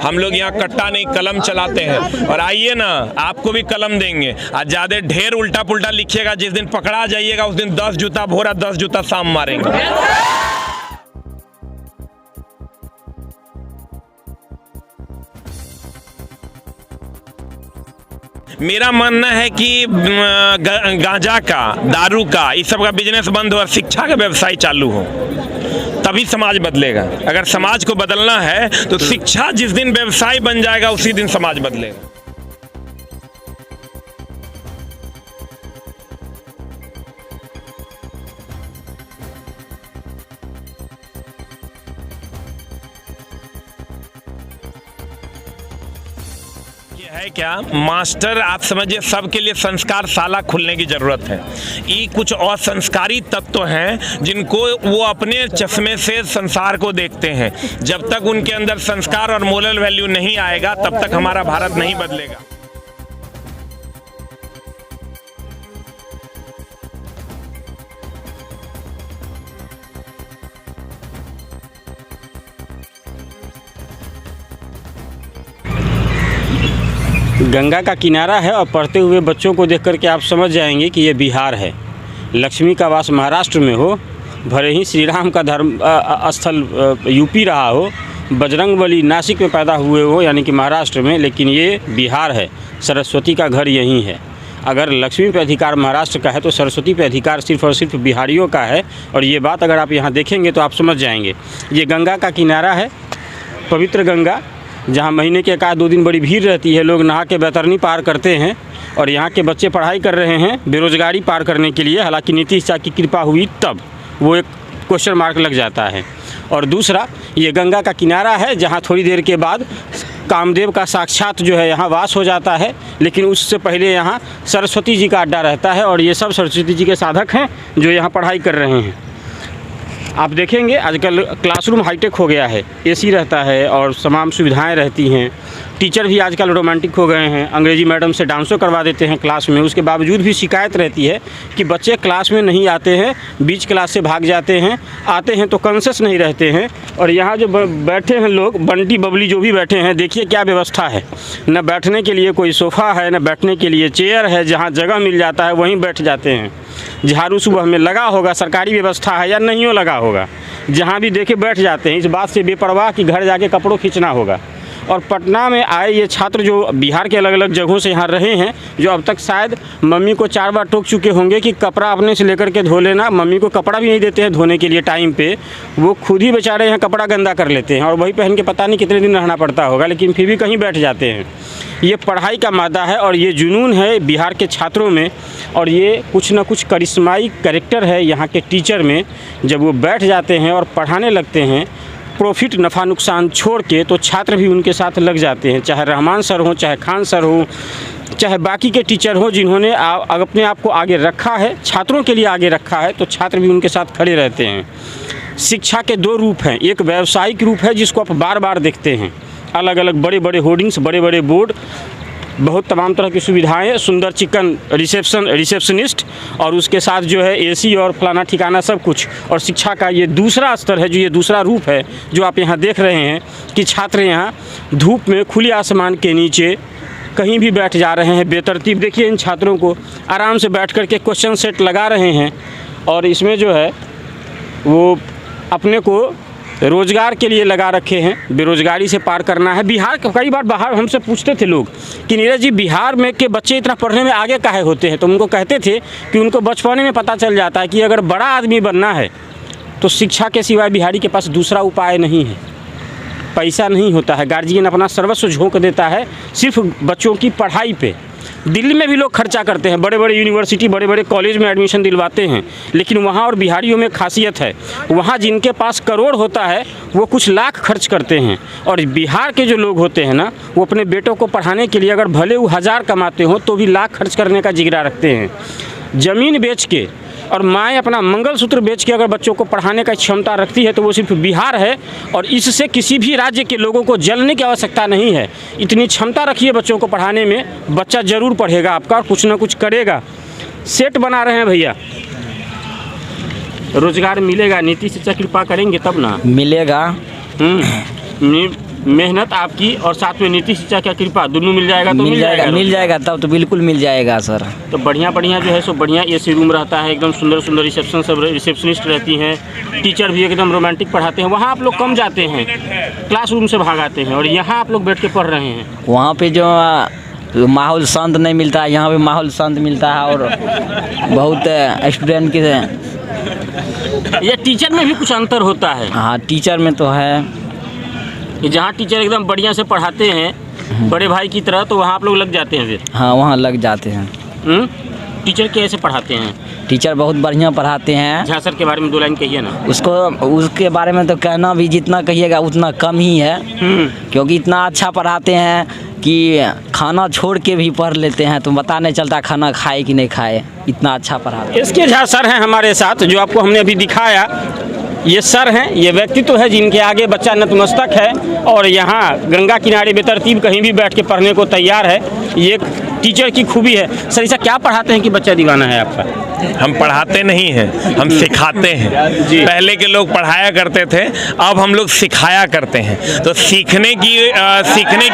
हम लोग यहाँ कट्टा नहीं कलम चलाते हैं। और आइए ना, आपको भी कलम देंगे। आज ज्यादा ढेर उल्टा पुल्टा लिखिएगा, जिस दिन पकड़ा जाइएगा उस दिन 10 जूता भोरा 10 जूता शाम मारेंगे। मेरा मानना है कि गांजा का, दारू का, इस सब का बिजनेस बंद हो और शिक्षा का व्यवसाय चालू हो, तभी समाज बदलेगा। अगर समाज को बदलना है तो शिक्षा जिस दिन व्यवसाय बन जाएगा उसी दिन समाज बदलेगा। है क्या मास्टर, आप समझिए सबके लिए संस्कार शाला खुलने की जरूरत है। ये कुछ असंस्कारी तत्व हैं जिनको वो अपने चश्मे से संसार को देखते हैं। जब तक उनके अंदर संस्कार और मोरल वैल्यू नहीं आएगा तब तक हमारा भारत नहीं बदलेगा। गंगा का किनारा है और पढ़ते हुए बच्चों को देख करके आप समझ जाएंगे कि ये बिहार है। लक्ष्मी का वास महाराष्ट्र में हो, भले ही श्री राम का धर्म स्थल यूपी रहा हो, बजरंगबली नासिक में पैदा हुए हो यानी कि महाराष्ट्र में, लेकिन ये बिहार है। सरस्वती का घर यहीं है। अगर लक्ष्मी पे अधिकार महाराष्ट्र का है तो सरस्वती पे अधिकार सिर्फ और सिर्फ बिहारियों का है। और ये बात अगर आप यहाँ देखेंगे तो आप समझ जाएंगे। ये गंगा का किनारा है, पवित्र गंगा, जहाँ महीने के 1-2 दिन बड़ी भीड़ रहती है। लोग नहा के बैतरनी पार करते हैं और यहाँ के बच्चे पढ़ाई कर रहे हैं बेरोजगारी पार करने के लिए। हालांकि नीतीश शाह की कृपा हुई तब वो एक क्वेश्चन मार्क लग जाता है। और दूसरा, ये गंगा का किनारा है जहाँ थोड़ी देर के बाद कामदेव का साक्षात जो है यहाँ वास हो जाता है। लेकिन उससे पहले यहाँ सरस्वती जी का अड्डा रहता है और ये सब सरस्वती जी के साधक हैं जो यहाँ पढ़ाई कर रहे हैं। आप देखेंगे आजकल क्लासरूम हाईटेक हो गया है, एसी रहता है और तमाम सुविधाएं रहती हैं। टीचर भी आजकल रोमांटिक हो गए हैं, अंग्रेजी मैडम से डांसो करवा देते हैं क्लास में। उसके बावजूद भी शिकायत रहती है कि बच्चे क्लास में नहीं आते हैं, बीच क्लास से भाग जाते हैं, आते हैं तो कॉन्शियस नहीं रहते हैं। और यहाँ जो बैठे हैं लोग, बंटी बबली जो भी बैठे हैं, देखिए क्या व्यवस्था है। न बैठने के लिए कोई सोफ़ा है, न बैठने के लिए चेयर है। जहाँ जगह मिल जाता है वहीं बैठ जाते हैं। झाड़ू सुबह में लगा होगा, सरकारी व्यवस्था है या नहीं हो लगा होगा, जहाँ भी देखे बैठ जाते हैं। इस बात से बेपरवाह कि घर जाके कपड़ों खींचना होगा। और पटना में आए ये छात्र जो बिहार के अलग अलग जगहों से यहाँ रहे हैं, जो अब तक शायद मम्मी को 4 बार टोक चुके होंगे कि कपड़ा अपने से लेकर के धो लेना। मम्मी को कपड़ा भी नहीं देते हैं धोने के लिए टाइम पे, वो खुद ही बेचारे यहाँ कपड़ा गंदा कर लेते हैं और वही पहन के पता नहीं कितने दिन रहना पड़ता होगा, लेकिन फिर भी कहीं बैठ जाते हैं। ये पढ़ाई का मादा है और ये जुनून है बिहार के छात्रों में। और ये कुछ ना कुछ करिश्माई कैरेक्टर है यहाँ के टीचर में। जब वो बैठ जाते हैं और पढ़ाने लगते हैं, प्रॉफिट नफ़ा नुकसान छोड़ के, तो छात्र भी उनके साथ लग जाते हैं। चाहे रहमान सर हों, चाहे खान सर हों, चाहे बाकी के टीचर हों जिन्होंने अपने आप को आगे रखा है, छात्रों के लिए आगे रखा है, तो छात्र भी उनके साथ खड़े रहते हैं। शिक्षा के 2 रूप हैं। एक व्यावसायिक रूप है जिसको आप बार बार देखते हैं, अलग अलग बड़े बड़े होर्डिंग्स, बड़े बड़े बोर्ड, बहुत तमाम तरह की सुविधाएं, सुंदर चिकन रिसेप्शनिस्ट, और उसके साथ जो है एसी और फलाना ठिकाना सब कुछ। और शिक्षा का ये दूसरा स्तर है, जो ये दूसरा रूप है जो आप यहाँ देख रहे हैं कि छात्र यहाँ धूप में खुले आसमान के नीचे कहीं भी बैठ जा रहे हैं बेतरतीब। देखिए इन छात्रों को आराम से बैठ कर के क्वेश्चन सेट लगा रहे हैं और इसमें जो है वो अपने को रोज़गार के लिए लगा रखे हैं। बेरोज़गारी से पार करना है। बिहार, कई बार बाहर हमसे पूछते थे लोग कि नीरज जी बिहार में के बच्चे इतना पढ़ने में आगे काहे होते हैं, तो उनको कहते थे कि उनको बचपने में पता चल जाता है कि अगर बड़ा आदमी बनना है तो शिक्षा के सिवाय बिहारी के पास दूसरा उपाय नहीं है। पैसा नहीं होता है, गार्जियन अपना सर्वस्व झोंक देता है सिर्फ बच्चों की पढ़ाई पे। दिल्ली में भी लोग खर्चा करते हैं, बड़े बड़े यूनिवर्सिटी, बड़े बड़े कॉलेज में एडमिशन दिलवाते हैं, लेकिन वहाँ और बिहारियों में खासियत है, वहाँ जिनके पास करोड़ होता है वो कुछ लाख खर्च करते हैं। और बिहार के जो लोग होते हैं ना, वो अपने बेटों को पढ़ाने के लिए अगर भले वो 1000 कमाते हो तो भी लाख खर्च करने का जिगरा रखते हैं। ज़मीन बेच के और माएँ अपना मंगलसूत्र बेच के अगर बच्चों को पढ़ाने का क्षमता रखती है तो वो सिर्फ बिहार है। और इससे किसी भी राज्य के लोगों को जलने की आवश्यकता नहीं है। इतनी क्षमता रखिए बच्चों को पढ़ाने में, बच्चा ज़रूर पढ़ेगा आपका और कुछ ना कुछ करेगा। सेट बना रहे हैं भैया, रोजगार मिलेगा, नीतीश चाचा कृपा करेंगे तब ना मिलेगा। मेहनत आपकी और साथ में नीति शिक्षा की कृपा दोनों मिल जाएगा तो मिल जाएगा तब तो बिल्कुल मिल जाएगा सर। तो बढ़िया जो है सो बढ़िया एसी रूम रहता है, एकदम सुंदर सुंदर रिसेप्शन सब रिसेप्शनिस्ट रहती हैं, टीचर भी एकदम रोमांटिक पढ़ाते हैं। वहाँ आप लोग कम जाते हैं, क्लासरूम से भाग आते हैं और यहाँ आप लोग बैठ के पढ़ रहे हैं। वहाँ पे जो माहौल शांत नहीं मिलता है, यहाँ पे माहौल शांत मिलता है और बहुत स्टूडेंट के। ये टीचर में भी कुछ अंतर होता है? हाँ टीचर में तो है कि जहाँ टीचर एकदम बढ़िया से पढ़ाते हैं बड़े भाई की तरह, तो वहाँ आप लोग लग जाते हैं फिर? हाँ वहाँ लग जाते हैं। टीचर कैसे पढ़ाते हैं? टीचर बहुत बढ़िया पढ़ाते हैं। झा सर के बारे में 2 लाइन कहिए ना। उसके बारे में तो कहना भी जितना कहिएगा उतना कम ही है, क्योंकि इतना अच्छा पढ़ाते हैं कि खाना छोड़ के भी पढ़ लेते हैं तो पता नहीं चलता खाना खाए कि नहीं खाए, इतना अच्छा पढ़ाते हैं। इसके झा सर हैं हमारे साथ, जो आपको हमने अभी दिखाया। ये सर हैं, ये व्यक्तित्व है जिनके आगे बच्चा नतमस्तक है और यहाँ गंगा किनारे बेतरतीब कहीं भी बैठ के पढ़ने को तैयार है। ये टीचर की खूबी है। सर ऐसा क्या पढ़ाते हैं कि बच्चा दीवाना है आपका? हम पढ़ाते नहीं हैं, हम सिखाते हैं। पहले के लोग पढ़ाया करते थे, अब हम लोग सिखाया करते हैं। तो सीखने की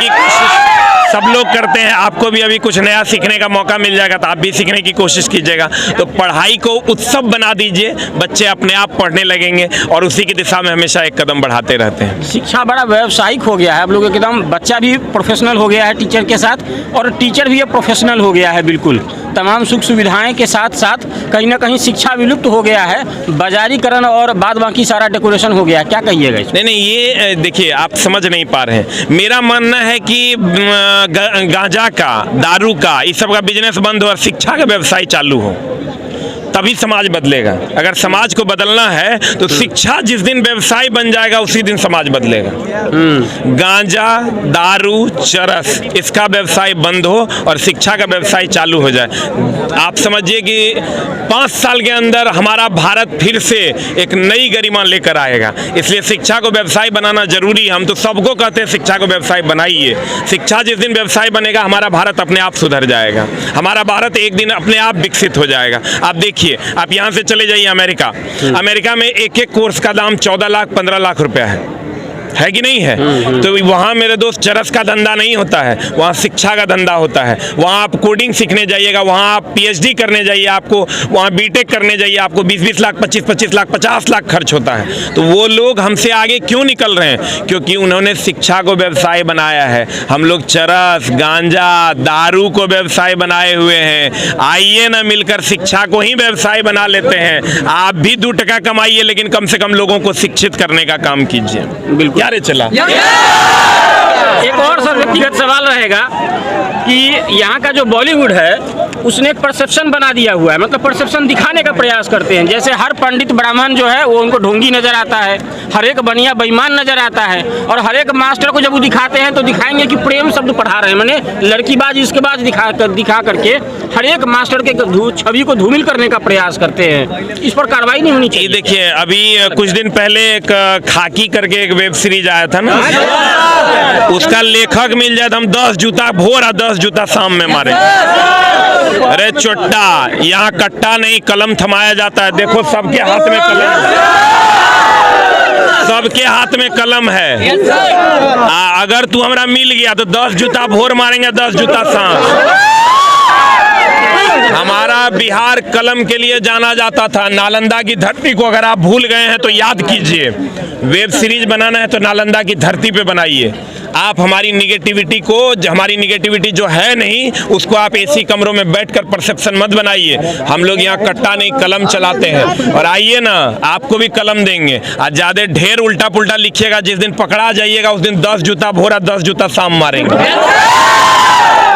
कोशिश सब लोग करते हैं। आपको भी अभी कुछ नया सीखने का मौका मिल जाएगा तो आप भी सीखने की कोशिश कीजिएगा। तो पढ़ाई को उत्सव बना दीजिए, बच्चे अपने आप पढ़ने लगेंगे और उसी की दिशा में हमेशा एक कदम बढ़ाते रहते हैं। शिक्षा बड़ा व्यावसायिक हो गया है, आप लोग एकदम बच्चा भी प्रोफेशनल हो गया है टीचर के साथ और टीचर भी प्रोफेशनल हो गया है। बिल्कुल तमाम सुख सुविधाएं के साथ साथ कहीं ना कहीं शिक्षा विलुप्त हो गया है, बाजारीकरण और बाद बाकी सारा डेकोरेशन हो गया है। क्या कहिएगा इसमें? नहीं, ये देखिए आप समझ नहीं पा रहे हैं। मेरा मानना है कि गांजा का, दारू का, इस सब का बिजनेस बंद हो और शिक्षा का व्यवसाय चालू हो, तभी समाज बदलेगा। अगर समाज को बदलना है तो शिक्षा जिस दिन व्यवसाय बन जाएगा उसी दिन समाज बदलेगा। गांजा, दारू, चरस, इसका व्यवसाय बंद हो और शिक्षा का व्यवसाय चालू हो जाए। आप समझिए कि 5 साल के अंदर हमारा भारत फिर से एक नई गरिमा लेकर आएगा। इसलिए शिक्षा को व्यवसाय बनाना जरूरी है। हम तो सबको कहते हैं शिक्षा को व्यवसाय बनाइए। शिक्षा जिस दिन व्यवसाय बनेगा हमारा भारत अपने आप सुधर जाएगा, हमारा भारत एक दिन अपने आप विकसित हो जाएगा। आप देखिए, आप यहां से चले जाइए अमेरिका में एक कोर्स का दाम 14 लाख 15 लाख रुपया है कि नहीं है? तो वहाँ मेरे दोस्त चरस का धंधा नहीं होता है, वहाँ शिक्षा का धंधा होता है। वहाँ आप कोडिंग सीखने जाइएगा, वहाँ आप PhD करने जाइए, आपको वहाँ B.Tech करने जाइए, आपको 20-20 लाख 25-25 लाख 50 लाख खर्च होता है। तो वो लोग हमसे आगे क्यों निकल रहे हैं? क्योंकि उन्होंने शिक्षा को व्यवसाय बनाया है। हम लोग चरस, गांजा, दारू को व्यवसाय बनाए हुए हैं। आइए ना मिलकर शिक्षा को ही व्यवसाय बना लेते हैं। आप भी 2 टका कमाइए, लेकिन कम से कम लोगों को शिक्षित करने का काम कीजिए। बिल्कुल चला। एक और सर व्यक्तिगत सवाल रहेगा कि यहाँ का जो बॉलीवुड है उसने एक परसेप्शन बना दिया हुआ है, मतलब परसेप्शन दिखाने का प्रयास करते हैं। जैसे हर पंडित ब्राह्मण जो है वो उनको ढोंगी नजर आता है, हर एक बनिया बेईमान नजर आता है और हर एक मास्टर को जब वो दिखाते हैं तो दिखाएंगे कि प्रेम शब्द पढ़ा रहे हैं, माने लड़कीबाज इसकेबाज दिखा करके हर एक मास्टर के छवि को धूमिल करने का प्रयास करते हैं। इस पर कार्रवाई नहीं होनी चाहिए? देखिए, अभी कुछ दिन पहले एक खाकी करके एक वेब सीरीज आया था ना, उसका लेखक मिल जाए तो हम 10 जूता भोर और 10 जूता शाम में मारे। अरे चोट्टा, यहाँ कट्टा नहीं कलम थमाया जाता है। देखो सबके हाथ में कलम, सबके हाथ में कलम है। अगर तू हमरा मिल गया तो 10 जूता भोर मारेंगे, 10 जूता शाम। हमारा बिहार कलम के लिए जाना जाता था। नालंदा की धरती को अगर आप भूल गए हैं तो याद कीजिए। वेब सीरीज बनाना है तो नालंदा की धरती पे बनाइए। आप हमारी निगेटिविटी को, हमारी निगेटिविटी जो है नहीं, उसको आप एसी कमरों में बैठकर परसेप्शन मत बनाइए। हम लोग यहाँ कट्टा नहीं कलम चलाते हैं। और आइए ना, आपको भी कलम देंगे। और ज्यादा ढेर उल्टा पुल्टा लिखिएगा, जिस दिन पकड़ा जाइएगा उस दिन 10 जूता भोरा 10 जूता शाम मारेंगे।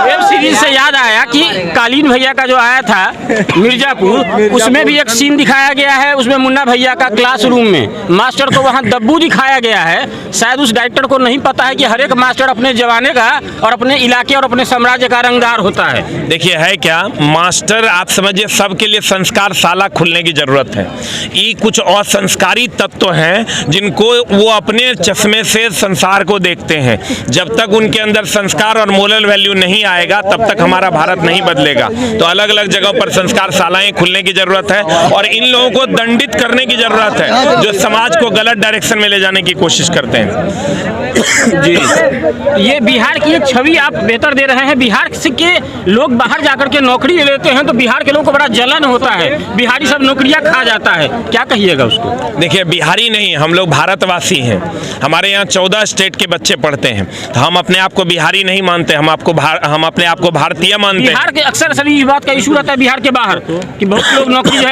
वेब सीरीज से याद आया कि कालीन भैया का जो आया था मिर्जापुर, उसमें भी एक सीन दिखाया गया है। उसमें मुन्ना भैया का क्लासरूम में मास्टर को वहाँ दब्बू दिखाया गया है। शायद उस डायरेक्टर को नहीं पता है कि हर एक मास्टर अपने जमाने का और अपने इलाके और अपने साम्राज्य का रंगदार होता है। देखिए है क्या, मास्टर आप समझिए सबके लिए संस्कार शाला खुलने की जरूरत है। ये कुछ असंस्कारी तत्व हैं जिनको वो अपने चश्मे से संसार को देखते हैं। जब तक उनके अंदर संस्कार और मोरल वैल्यू नहीं आएगा तब तक हमारा भारत नहीं बदलेगा। तो अलग अलग जगहों पर संस्कार शालाएं खुलने की जरूरत है और इन लोगों को दंडित करने की जरूरत है जो समाज को गलत डायरेक्शन में ले जाने की कोशिश करते हैं। जी, ये बिहार की एक छवि आप बेहतर दे रहे हैं। बिहार से के लोग बाहर जाकर के नौकरी ले लेते हैं तो बिहार के लोगों को बड़ा जलन होता है, बिहारी सब नौकरियां खा जाता है, क्या कहिएगा उसको? देखिए, बिहारी नहीं, हम लोग भारतवासी हैं। हमारे यहाँ 14 स्टेट के बच्चे पढ़ते हैं, तो हम अपने आप को बिहारी नहीं मानते, हम अपने आप को भारतीय मानते हैं। बिहार के अक्सर सभी इस बात का इशू रहता है बिहार के बाहर कि बहुत लोग नौकरी जो है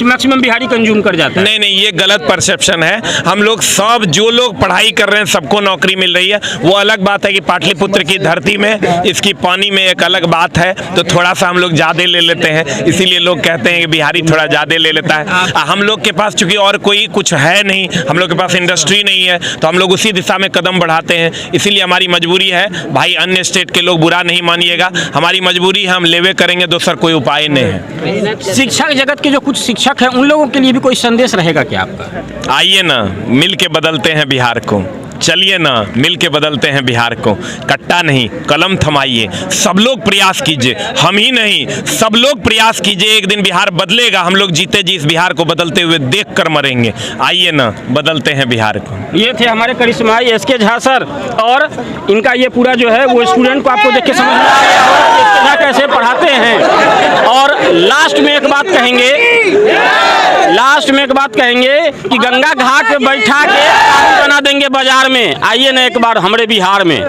मैक्सिमम बिहारी कंज्यूम कर जाते हैं। नहीं, ये गलत परसेप्शन है। हम लोग सब जो लोग पढ़ाई कर रहे हैं सबको नौकरी मिल रही है। वो अलग बात है कि पाटलिपुत्र की धरती में, इसकी पानी में एक अलग बात है, तो थोड़ा सा हम लोग ज़्यादा ले लेते हैं, इसीलिए लोग कहते हैं कि बिहारी थोड़ा ज़्यादा ले लेता है। हम लोग के पास चूंकि और कोई कुछ है नहीं, हम लोग के पास इंडस्ट्री नहीं है, तो हम लोग उसी दिशा में कदम बढ़ाते हैं। इसीलिए हमारी मजबूरी है भाई, अन्य स्टेट के लोग बुरा नहीं मानिएगा, हमारी मजबूरी है, हम लेवे करेंगे, दूसरा कोई उपाय नहीं है। शिक्षा जगत के जो कुछ शिक्षक हैं उन लोगों के लिए भी कोई संदेश रहेगा क्या आपका? आइए ना, मिल के बदलते हैं बिहार को, चलिए ना, मिल के बदलते हैं बिहार को। कट्टा नहीं, कलम थमाइए, सब लोग प्रयास कीजिए, हम ही नहीं, सब लोग प्रयास कीजिए। एक दिन बिहार बदलेगा, हम लोग जीते जी इस बिहार को बदलते हुए देख कर मरेंगे। आइए ना, बदलते हैं बिहार को। ये थे हमारे करिश्माई SK झा सर, और इनका ये पूरा जो है वो स्टूडेंट को आपको देख के समझ में आ गया और SK झा कैसे पढ़ाते हैं। और लास्ट में एक बात कहेंगे कि गंगा घाट पे बैठा के बना देंगे बाजार में। आइए ना एक बार हमारे बिहार में।